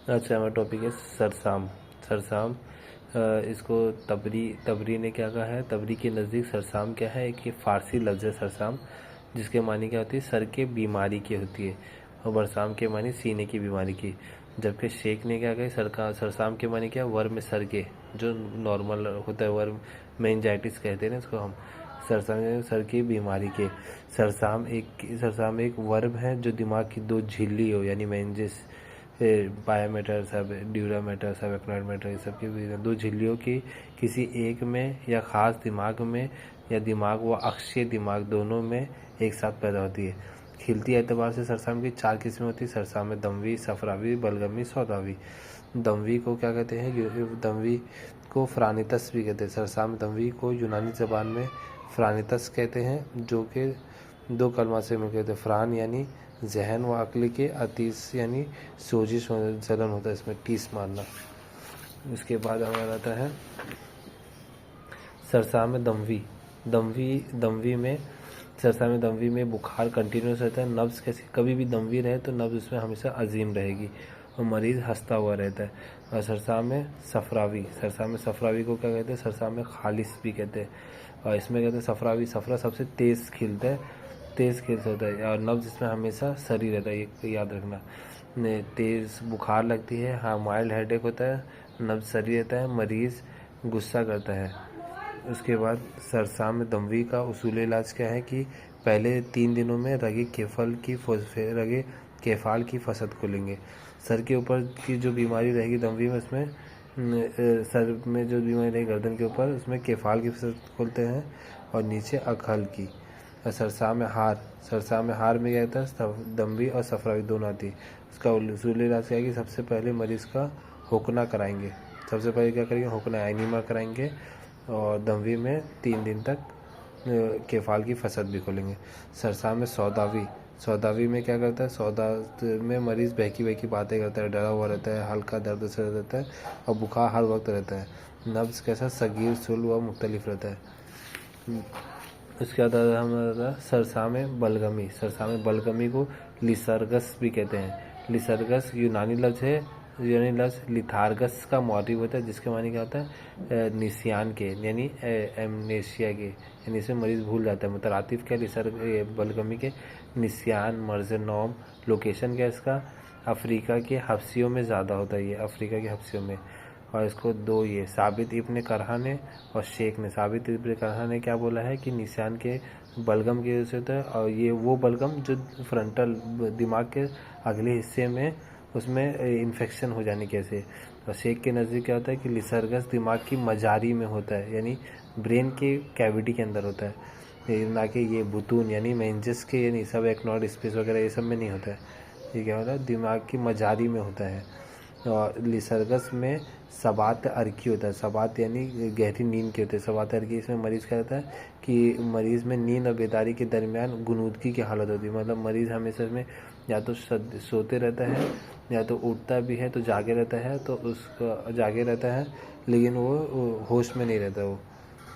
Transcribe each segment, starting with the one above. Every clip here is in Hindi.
अच्छा, हमारा टॉपिक है सरसाम। सरसाम इसको तबरी ने क्या कहा है, तबरी के नज़दीक सरसाम क्या है, एक ये फ़ारसी लफ्ज़ है सरसाम, जिसके मानी क्या होती है, सर के बीमारी की होती है, और बरसाम के मानी सीने की बीमारी की। जबकि शेख ने क्या कहा, सरसाम के मानी क्या, वर्म सर के, जो नॉर्मल होता है वर्म, मेनिंजाइटिस कहते हैं ना इसको हम। सरसाम सर की बीमारी के। सरसाम एक वर्म है जो दिमाग की दो झिल्ली हो, यानी मेनिंजिस, बायोमेटर सब, ड्यूरामेटर सब, एक्नोमेटर, ये सब की दो झिल्लियों की किसी एक में या ख़ास दिमाग में, या दिमाग व अक्षीय दिमाग दोनों में एक साथ पैदा होती है। खिलती एतबार से सरसाम की 4 किस्में होती है। सरसाम में दमवी, सफरावी, बलगमी, सौदावी। दमवी को क्या कहते हैं, दमवी को फ्रानितस भी कहते हैं। सरसाम दमवी को यूनानी ज़बान में फ्रानितस कहते हैं, जो कि 2 कलमा से मिलकर कहते हैं। फ्रान यानी जहन व अक्ल के, अतीस यानी सोजिश जलन होता है, इसमें टीस मारना। इसके बाद हमारा आता है सरसा में दमवी में सरसा में दमवी में बुखार कंटिन्यूस रहता है। नब्ज़ कैसे, कभी भी दमवी रहे तो नब्ज़ उसमें हमेशा अजीम रहेगी और मरीज़ हंसता हुआ रहता है। और सरसा में सफरावी को क्या कहते हैं, सरसा में खालिस भी कहते हैं। और इसमें कहते हैं सफरा सबसे तेज़ खिलता है, और नब्ज़ इसमें हमेशा सरी रहता है, ये याद रखना। तेज़ बुखार लगती है, हाँ, माइल्ड हेडेक होता है, नब्ज़ सरी रहता है, मरीज़ गुस्सा करता है। उसके बाद सरसा में दमवी का उसूल इलाज क्या है कि पहले 3 दिनों में रगे केफाल की फसद खोलेंगे। सर के ऊपर की जो बीमारी रहेगी दमवी में, उसमें सर में जो बीमारी रहेगी गर्दन के ऊपर, उसमें केफाल की फसद खोलते हैं, और नीचे अखल की। और सरसा में हार में क्या होता है, दमवी और सफरावी दोनों आती है। उसका उसूल इलाज क्या है कि सबसे पहले मरीज़ का हुक्ना कराएंगे, सबसे पहले क्या करेंगे, हुक्ना एनीमा कराएंगे, और दमवी में 3 दिन तक केफाल की फसद भी खोलेंगे। सरसा में सौदावी में क्या करता है, सौदा में मरीज़ बहकी बातें करता है, डरा हुआ रहता है, हल्का दर्द से रहता है, और बुखार हर वक्त रहता है। नब्ज़ कैसा सगीर, सुल व मुख्तलिफ रहता है। उसके बाद हमारा सरसा में बलगमी को लिसर्गस भी कहते हैं। लिसर्गस यूनानी लफ्ज़ है, लिथार्गस का मौटिव होता है, जिसके मानी क्या होता है, निसियान के, यानी एमनेशिया के, यानी इसमें मरीज़ भूल जाता है। मुतरातिफ क्या, बलगमी के निसियान, मर्ज नौम। लोकेशन क्या इसका, अफ्रीका के हफ्सियों में ज़्यादा होता है, ये अफ्रीका के हफ्सियों में। और इसको दो, ये साबित इब्न करहा ने और शेख ने, साबित इब्न करहा ने क्या बोला है कि निशान के बलगम की वजह से होता है, और ये वो बलगम जो फ्रंटल दिमाग के अगले हिस्से में, उसमें इन्फेक्शन हो जाने की वजह से। और शेख के नज़दीक क्या होता है कि लिसर्गस दिमाग की मजारी में होता है, यानी ब्रेन के कैविटी के अंदर होता है, ना कि ये बुतून यानी मेंजेस के, यानी सब एक्नॉड स्पेस वगैरह ये सब में नहीं होता है। ये क्या होता है, दिमाग की मजारी में होता है। और लिसर्गस में सबात अर्की होता है, सबात यानी गहरी नींद के होते हैं, सबात अर्की। इसमें मरीज़ क्या होता है कि मरीज़ में नींद और बेदारी के दरमियान गुनूदगी की हालत होती है, मतलब मरीज़ हमेशा में या तो सोते रहता है, या तो उठता भी है तो जागे रहता है, तो उसका जागे रहता है, लेकिन वो होश में नहीं रहता, वो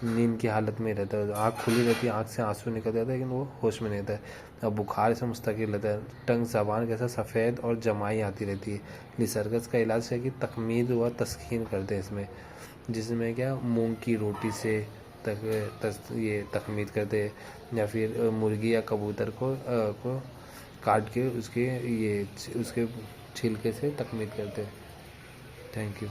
नींद की हालत में रहता है। आँख खुली रहती है, आँख से आंसू निकल जाता है, लेकिन वो होश में नहीं रहता है। अब बुखार से मुस्तकिल रहता है, टंग ज़बान कैसा सफ़ेद और जमाई आती रहती है। लिसर्गस का इलाज है कि तखमीद व तस्कीन करते हैं इसमें, जिसमें क्या मूंग की रोटी से ये तखमीद करते हैं, या फिर मुर्गी या कबूतर को काट के उसके छिलके से तखमीद करते हैं। Thank you.